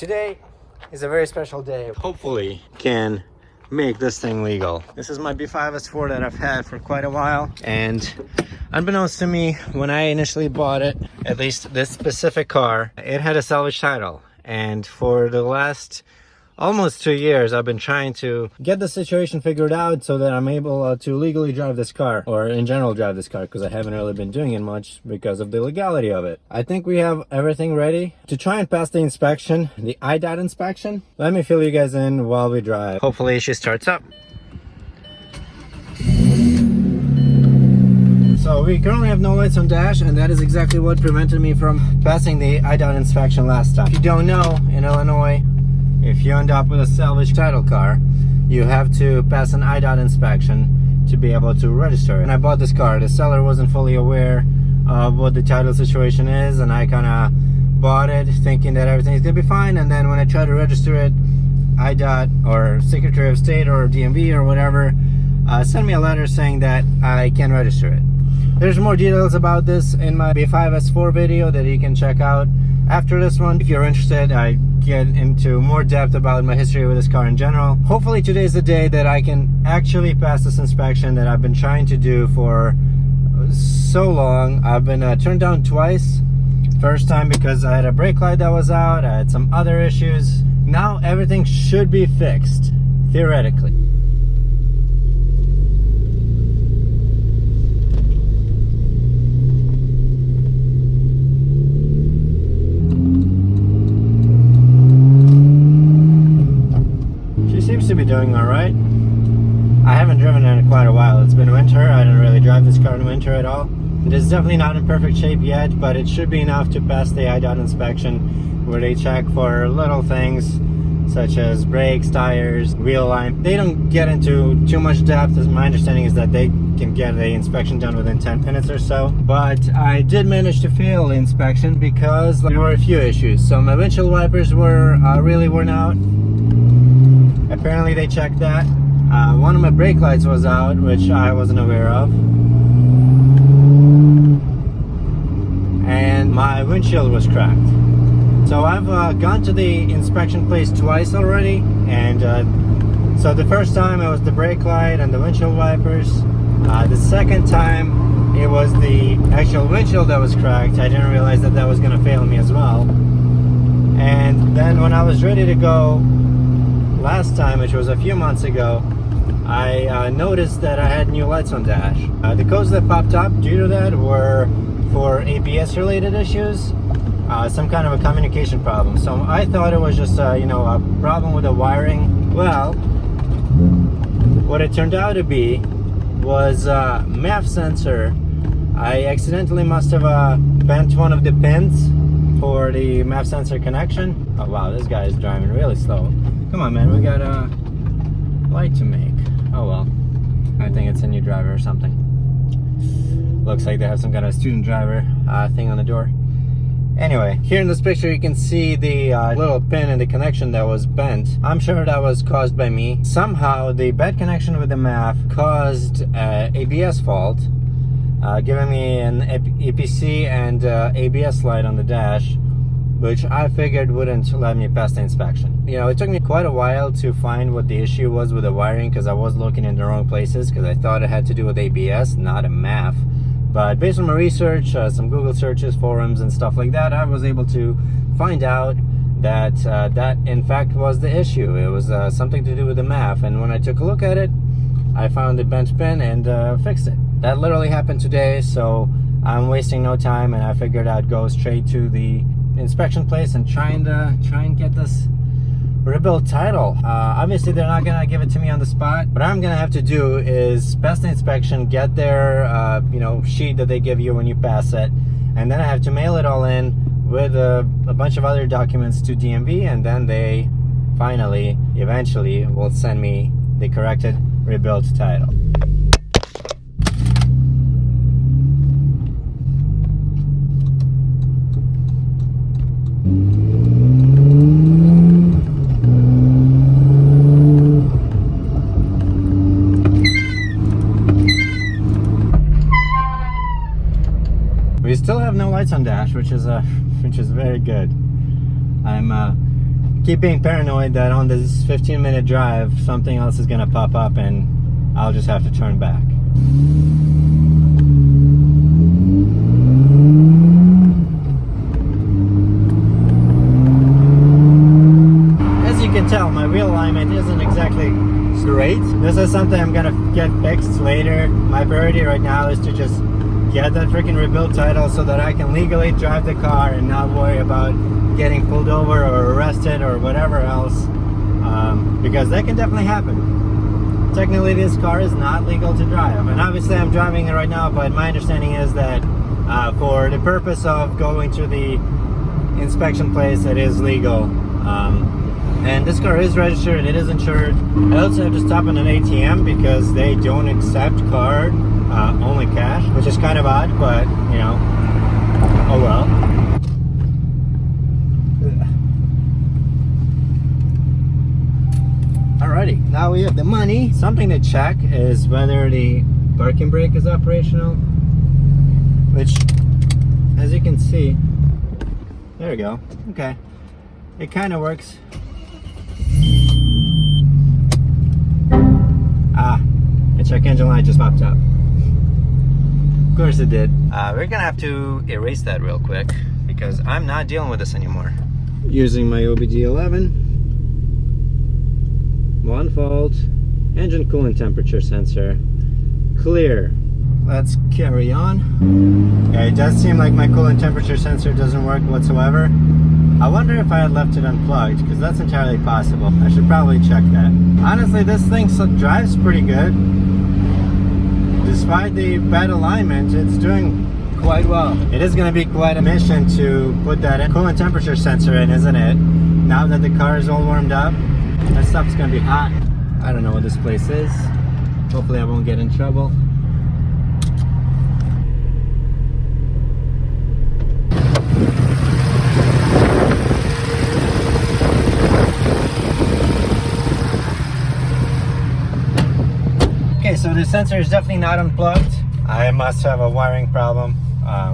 Today is a very special day. Hopefully can make this thing legal. This is my B5S4 that I've had for quite a while, and unbeknownst to me, when I initially bought it, at least this specific car, it had a salvage title. And for the last almost 2 years, I've been trying to get the situation figured out so that I'm able to legally drive this car, or in general drive this car, because I haven't really been doing it much because of the legality of it. I think we have everything ready to try and pass the inspection, the IDOT inspection. Let me fill you guys in while we drive. Hopefully she starts up. So we currently have no lights on dash, and that is exactly what prevented me from passing the IDOT inspection last time. If you don't know, in Illinois, if you end up with a salvage title car, you have to pass an IDOT inspection to be able to register it. When I bought this car, the seller wasn't fully aware of what the title situation is, and I kind of bought it thinking that everything's gonna be fine. And then when I tried to register it, IDOT or Secretary of State or DMV or whatever sent me a letter saying that I can't register it. There's more details about this in my B5S4 video that you can check out after this one. If you're interested, I get into more depth about my history with this car in general. Hopefully today's the day that I can actually pass this inspection that I've been trying to do for so long. I've been turned down twice. First time because I had a brake light that was out, I had some other issues. Now everything should be fixed, theoretically. Seems to be doing all right. I haven't driven it in quite a while. It's been winter. I didn't really drive this car in winter at all. It is definitely not in perfect shape yet, but it should be enough to pass the IDOT inspection, where they check for little things such as brakes, tires, wheel line. They don't get into too much depth. My understanding is that they can get the inspection done within 10 minutes or so. But I did manage to fail the inspection because there were a few issues. So my windshield wipers were really worn out. Apparently they checked that. One of my brake lights was out, which I wasn't aware of. And my windshield was cracked. So I've gone to the inspection place twice already. And so the first time it was the brake light and the windshield wipers. The second time it was the actual windshield that was cracked. I didn't realize that that was going to fail me as well. And then when I was ready to go last time, which was a few months ago, I noticed that I had new lights on dash. The codes that popped up due to that were for ABS related issues, some kind of a communication problem. So I thought it was just you know, a problem with the wiring. Well, what it turned out to be was a MAF sensor. I accidentally must have bent one of the pins for the MAF sensor connection. Oh wow, this guy is driving really slow. Come on, man, we got a light to make. Oh well, I think it's a new driver or something. Looks like they have some kind of student driver thing on the door. Anyway, here in this picture you can see the little pin in the connection that was bent. I'm sure that was caused by me. Somehow the bad connection with the MAF caused ABS fault, giving me an EPC and ABS light on the dash, which I figured wouldn't let me pass the inspection. You know, it took me quite a while to find what the issue was with the wiring, because I was looking in the wrong places, because I thought it had to do with ABS, not a MAF. But based on my research, some Google searches, forums and stuff like that, I was able to find out that that in fact was the issue. It was something to do with the MAF, and when I took a look at it, I found the bent pin and fixed it. That literally happened today, so I'm wasting no time, and I figured I'd go straight to the inspection place and try and get this rebuilt title. Obviously they're not gonna give it to me on the spot. What I'm gonna have to do is pass the inspection, get their you know, sheet that they give you when you pass it, and then I have to mail it all in with a bunch of other documents to DMV, and then they finally eventually will send me the corrected rebuilt title. We still have no lights on dash, which is very good. I'm keep being paranoid that on this 15-minute drive something else is gonna pop up and I'll just have to turn back. As you can tell, my wheel alignment isn't exactly great. This is something I'm gonna get fixed later. My priority right now is to just get that freaking rebuild title so that I can legally drive the car and not worry about getting pulled over or arrested or whatever else, because that can definitely happen. Technically this car is not legal to drive, and obviously I'm driving it right now, but my understanding is that for the purpose of going to the inspection place, it is legal. And this car is registered, it is insured. I also have to stop at an ATM because they don't accept card, only cash, which is kind of odd, but you know, oh well. Alrighty, now we have the money. Something to check is whether the parking brake is operational, which, as you can see, there we go. Okay, it kind of works. The check engine light just popped up. Of course it did. We're gonna have to erase that real quick because I'm not dealing with this anymore. Using my OBD11. One fault. Engine coolant temperature sensor. Clear. Let's carry on. Yeah, it does seem like my coolant temperature sensor doesn't work whatsoever. I wonder if I had left it unplugged, because that's entirely possible. I should probably check that. Honestly, this thing drives pretty good. Despite the bad alignment, it's doing quite well. It is going to be quite a mission to put that coolant temperature sensor in, isn't it? Now that the car is all warmed up, that stuff's going to be hot. I don't know what this place is. Hopefully I won't get in trouble. Okay, so the sensor is definitely not unplugged. I must have a wiring problem,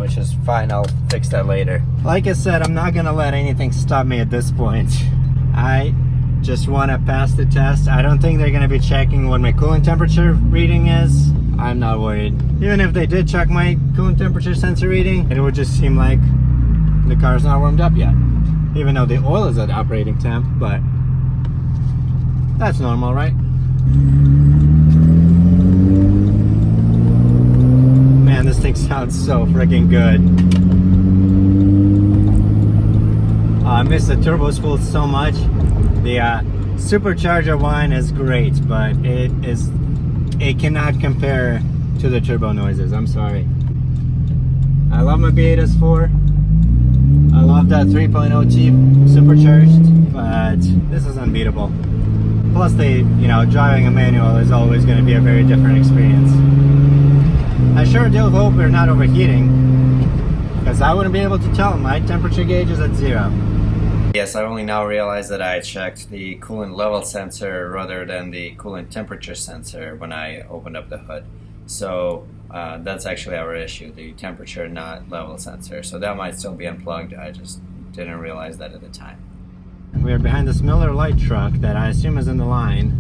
which is fine. I'll fix that later. Like I said, I'm not gonna let anything stop me at this point. I just want to pass the test. I don't think they're gonna be checking what my coolant temperature reading is. I'm not worried. Even if they did check my coolant temperature sensor reading, it would just seem like the car's not warmed up yet. Even though the oil is at operating temp, but that's normal, right? Man, this thing sounds so freaking good. I miss the turbo spool so much. The supercharger whine is great, but it cannot compare to the turbo noises. I'm sorry. I love my B8S4. I love that 3.0T supercharged, but this is unbeatable. Plus, driving a manual is always going to be a very different experience. I sure do hope we're not overheating, because I wouldn't be able to tell. My temperature gauge is at 0. Yes, I only now realized that I checked the coolant level sensor rather than the coolant temperature sensor when I opened up the hood. So that's actually our issue, the temperature not level sensor. So that might still be unplugged. I just didn't realize that at the time. We're behind this Miller Lite truck that I assume is in the line.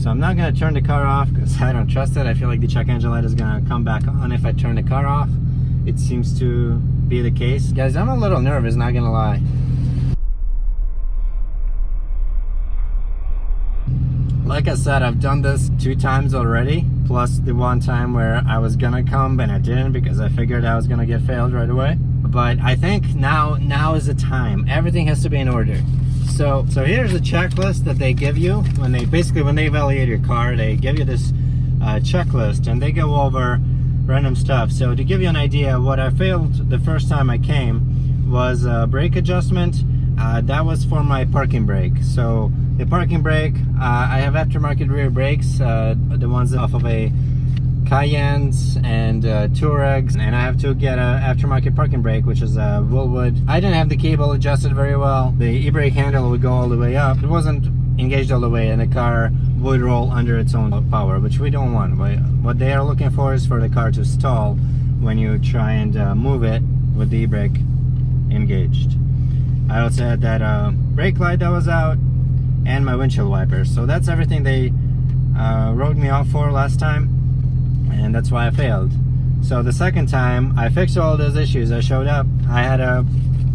So I'm not going to turn the car off because I don't trust it. I feel like the check engine light is going to come back on if I turn the car off. It seems to be the case. Guys, I'm a little nervous, not going to lie. Like I said, I've done this 2 times already, plus the one time where I was going to come and I didn't because I figured I was going to get failed right away. But I think now is the time. Everything has to be in order. So here's a checklist that they give you when they evaluate your car. They give you this checklist and they go over random stuff. So to give you an idea, what I failed the first time I came was brake adjustment. That was for my parking brake. So the parking brake, I have aftermarket rear brakes, the ones off of a Cayennes and Touaregs, and I have to get an aftermarket parking brake, which is a Woolwood. I didn't have the cable adjusted very well. The e-brake handle would go all the way up. It wasn't engaged all the way, and the car would roll under its own power, which we don't want. What they are looking for is for the car to stall when you try and move it with the e-brake engaged. I also had that brake light that was out and my windshield wipers. So that's everything they wrote me off for last time, and that's why I failed. So the second time I fixed all those issues. I showed up, I had a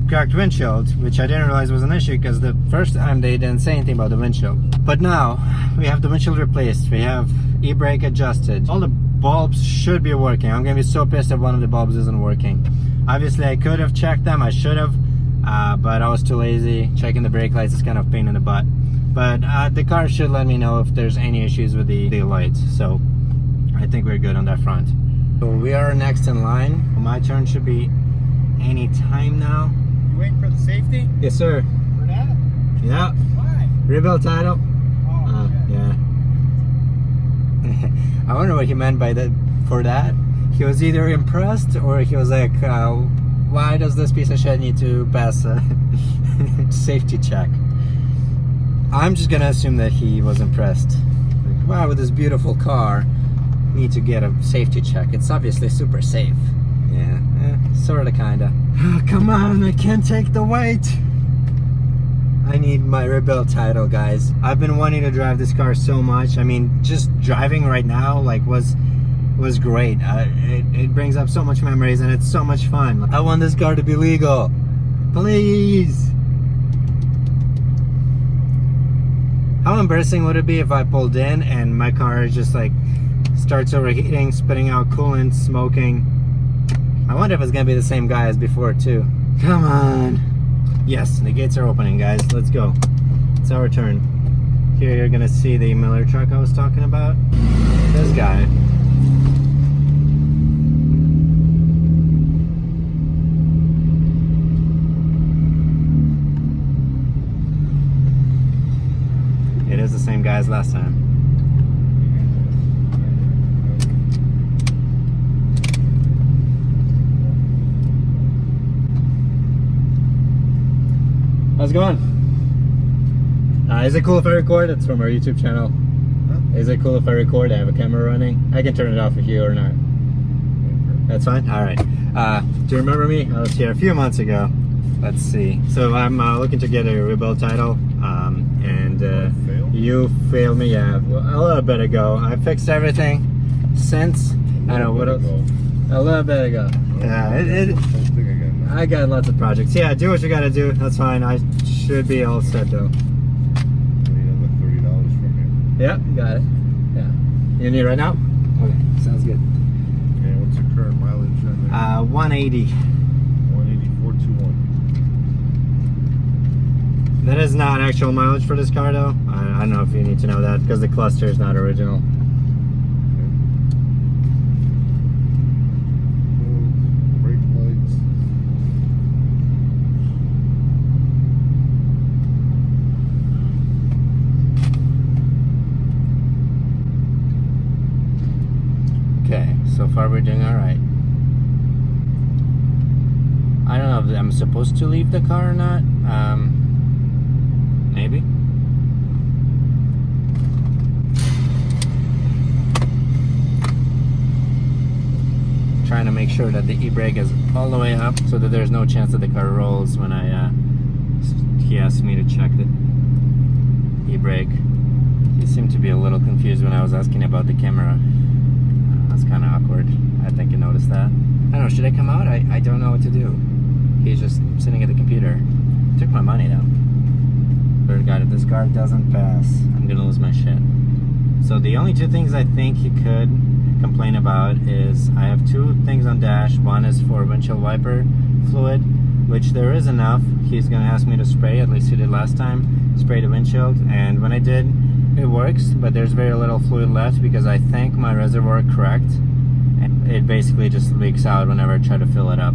cracked windshield, which I didn't realize was an issue because the first time they didn't say anything about the windshield. But now we have the windshield replaced, we have e-brake adjusted, all the bulbs should be working. I'm gonna be so pissed if one of the bulbs isn't working. Obviously I could have checked them, I should have, but I was too lazy. Checking the brake lights is kind of a pain in the butt. But the car should let me know if there's any issues with the lights, so I think we're good on that front. So we are next in line. My turn should be any time now. You waiting for the safety? Yes, sir. For that? Yeah. Why? Rebuild title. Oh, yeah. I wonder what he meant by that. For that, he was either impressed or he was like, "Why does this piece of shit need to pass a safety check?" I'm just gonna assume that he was impressed. Like, wow, with this beautiful car, need to get a safety check. It's obviously super safe. Yeah, sorta, kinda. Come on, I can't take the weight. I need my rebuild title, guys. I've been wanting to drive this car so much. I mean, just driving right now, like, was great. It brings up so much memories and it's so much fun. I want this car to be legal. Please. How embarrassing would it be if I pulled in and my car just like starts overheating, spitting out coolant, smoking? I wonder if it's gonna be the same guy as before too. Come on. Yes, the gates are opening, guys. Let's go. It's our turn. Here you're gonna see the Miller truck I was talking about. This guy. It is the same guy as last time. How's it going? Is it cool if I record? It's from our YouTube channel. Huh? Is it cool if I record? I have a camera running. I can turn it off if you or not. That's fine? Alright. Do you remember me? I was here a few months ago. Let's see. So I'm looking to get a rebuild title. You failed me, yeah, a little bit ago. I fixed everything since. I don't know what else. A little bit ago. Yeah, I got lots of projects. Yeah, do what you gotta do. That's fine. I should be all set though. $30 from you. Yeah, got it. Yeah. You need it right now? Okay, sounds good. Okay, what's your current mileage on there? 180. 18421. That is not actual mileage for this car though. I don't know if you need to know that because the cluster is not original. Brake lights. Okay, so far we're doing alright. I don't know if I'm supposed to leave the car or not. Maybe. Trying to make sure that the e-brake is all the way up so that there's no chance that the car rolls when he asked me to check the e-brake. He seemed to be a little confused when I was asking about the camera. That's kind of awkward. I think you noticed that. I don't know, should I come out? I don't know what to do. He's just sitting at the computer. Took my money though. God, if this car doesn't pass, I'm gonna lose my shit. So the only two things I think he could complain about is I have two things on dash. One is for windshield wiper fluid, which there is enough. He's gonna ask me to spray, at least he did last time, spray the windshield, and when I did, it works, but there's very little fluid left because I think my reservoir cracked and it basically just leaks out whenever I try to fill it up.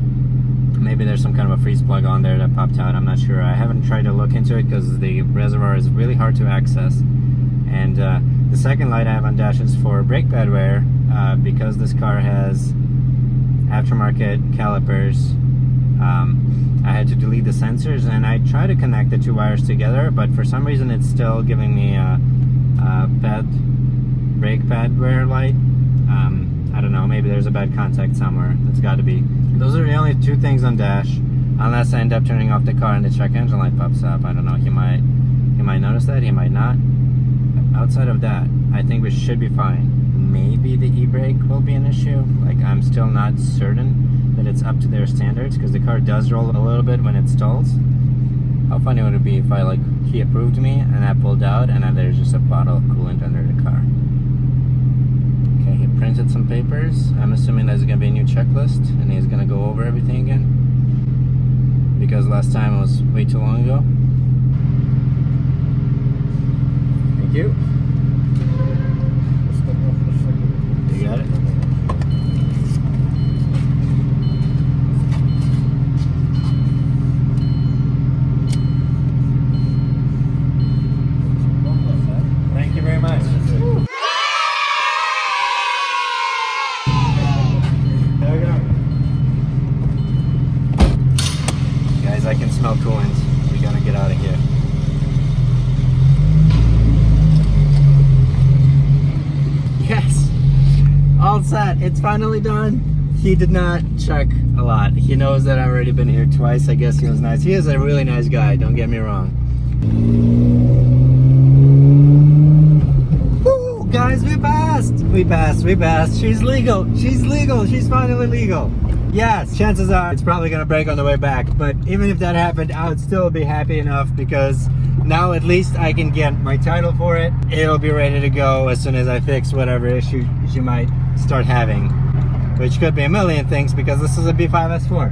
Maybe there's some kind of a freeze plug on there that popped out. I'm not sure. I haven't tried to look into it because the reservoir is really hard to access. And the second light I have on dash is for brake pad wear because this car has aftermarket calipers. I had to delete the sensors and I tried to connect the two wires together, but for some reason it's still giving me a brake pad wear light. I don't know, maybe there's a bad contact somewhere. That's got to be. Those are the only two things on dash. unless I end up turning off the car and the check engine light pops up. I don't know, he might notice that, he might not. Outside of that, I think we should be fine. Maybe the e-brake will be an issue. Like, I'm still not certain that it's up to their standards, because the car does roll a little bit when it stalls. How funny would it be if he approved me and I pulled out and then there's just a bottle of coolant under the car. Okay, he printed some papers. I'm assuming there's gonna be a new checklist and he's gonna go over everything again, because last time it was way too long ago. Thank you. You got it? Thank you very much. There we go. Guys, I can smell coolant. We gotta get out of here. Yes! All set. It's finally done. He did not check a lot. He knows that I've already been here twice. I guess he was nice. He is a really nice guy, don't get me wrong. Woo! Guys, we passed! We passed. She's legal. She's finally legal. Yes, chances are it's probably gonna break on the way back, but even if that happened, I would still be happy enough, because now at least I can get my title for it. It'll be ready to go as soon as I fix whatever issue she might start having, which could be a million things, because this is a B5 S4.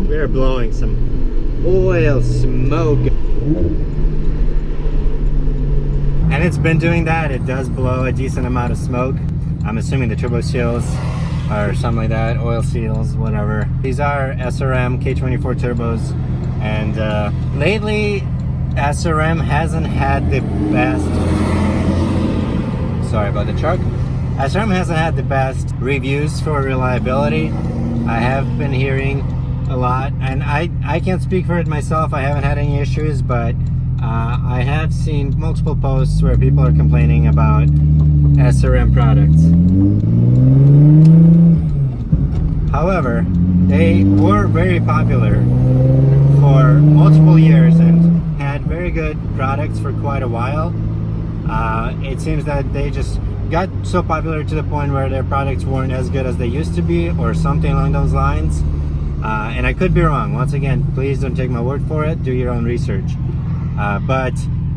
We're blowing some oil smoke. And it's been doing that. It does blow a decent amount of smoke. I'm assuming the turbo seals or something like that, oil seals, whatever. These are SRM K24 turbos, and lately SRM hasn't had the best, sorry about the truck, SRM hasn't had the best reviews for reliability. I have been hearing a lot, and I can't speak for it myself. I haven't had any issues, but I have seen multiple posts where people are complaining about SRM products. However, they were very popular for multiple years and had very good products for quite a while. It seems that they just got so popular to the point where their products weren't as good as they used to be, or something along those lines. And I could be wrong. Once again, please don't take my word for it. Do your own research. But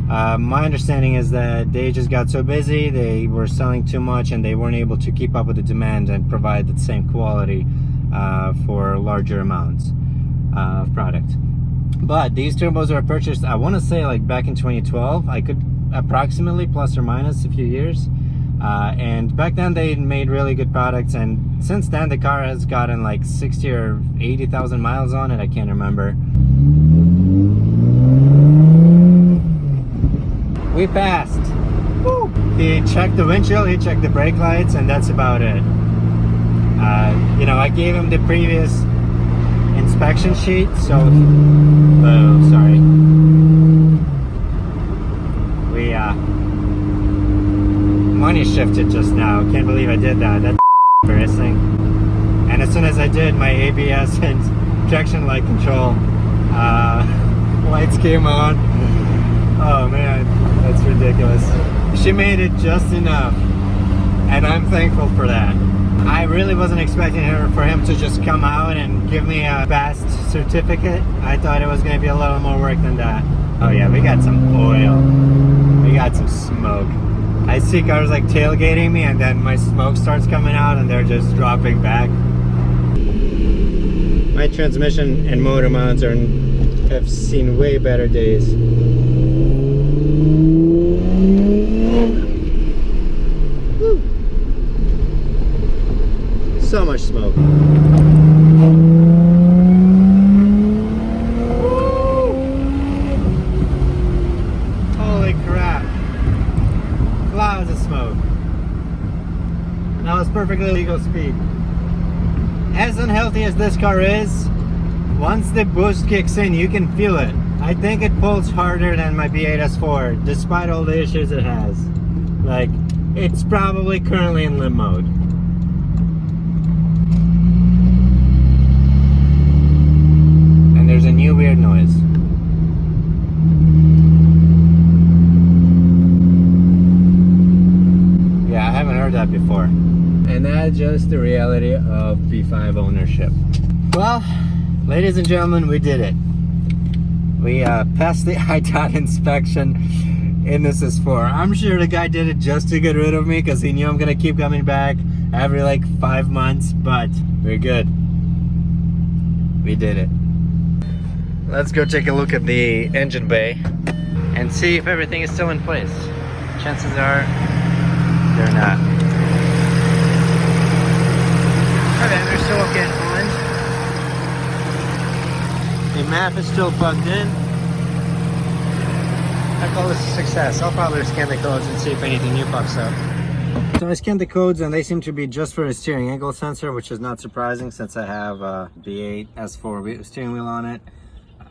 my understanding is that they just got so busy, they were selling too much, and they weren't able to keep up with the demand and provide the same quality for larger amounts of product. But these turbos were purchased, I want to say, like back in 2012. I could approximately, plus or minus a few years. And back then they made really good products, and since then the car has gotten like 60 or 80,000 miles on it. I can't remember. We passed. Woo. He checked the windshield, he checked the brake lights, and that's about it. You know, I gave him the previous inspection sheet, so oh, sorry. We money shifted just now. Can't believe I did that. That's embarrassing. And as soon as I did, my ABS and traction light control lights came on. Oh man, that's ridiculous. She made it just enough, and I'm thankful for that. I really wasn't expecting for him to just come out and give me a fast certificate. I thought it was going to be a little more work than that. Oh yeah, we got some oil. We got some smoke. I see cars like tailgating me, and then my smoke starts coming out and they're just dropping back. My transmission and motor mounts have seen way better days. Woo. So much smoke. Holy crap. Clouds of smoke. That was perfectly legal speed. As unhealthy as this car is, once the boost kicks in, you can feel it. I think it pulls harder than my V8 S4, despite all the issues it has. Like, it's probably currently in limp mode. And there's a new weird noise. Yeah, I haven't heard that before. And that's just the reality of P5 ownership. Well, ladies and gentlemen, we did it. We passed the IDOT inspection in this S4. I'm sure the guy did it just to get rid of me because he knew I'm gonna keep coming back every like 5 months, but we're good. We did it. Let's go take a look at the engine bay and see if everything is still in place. Chances are they're not. Okay, they're still okay at the map is still plugged in. I call this a success. I'll probably scan the codes and see if anything new pops up. So I scanned the codes and they seem to be just for the steering angle sensor, which is not surprising since I have a V8 S4 steering wheel on it.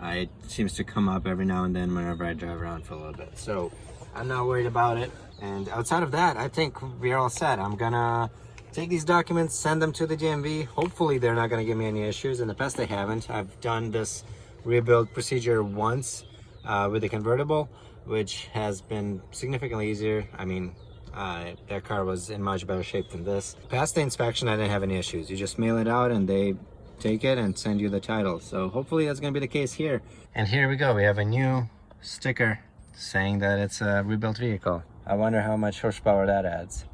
It seems to come up every now and then whenever I drive around for a little bit. So I'm not worried about it. And outside of that, I think we're all set. I'm gonna take these documents, send them to the DMV. Hopefully they're not gonna give me any issues. In the past they haven't. I've done this rebuild procedure once with the convertible, which has been significantly easier. I mean, that car was in much better shape than this. Past the inspection, I didn't have any issues. You just mail it out and they take it and send you the title. So hopefully that's gonna be the case here. And here we go. We have a new sticker saying that it's a rebuilt vehicle. I wonder how much horsepower that adds.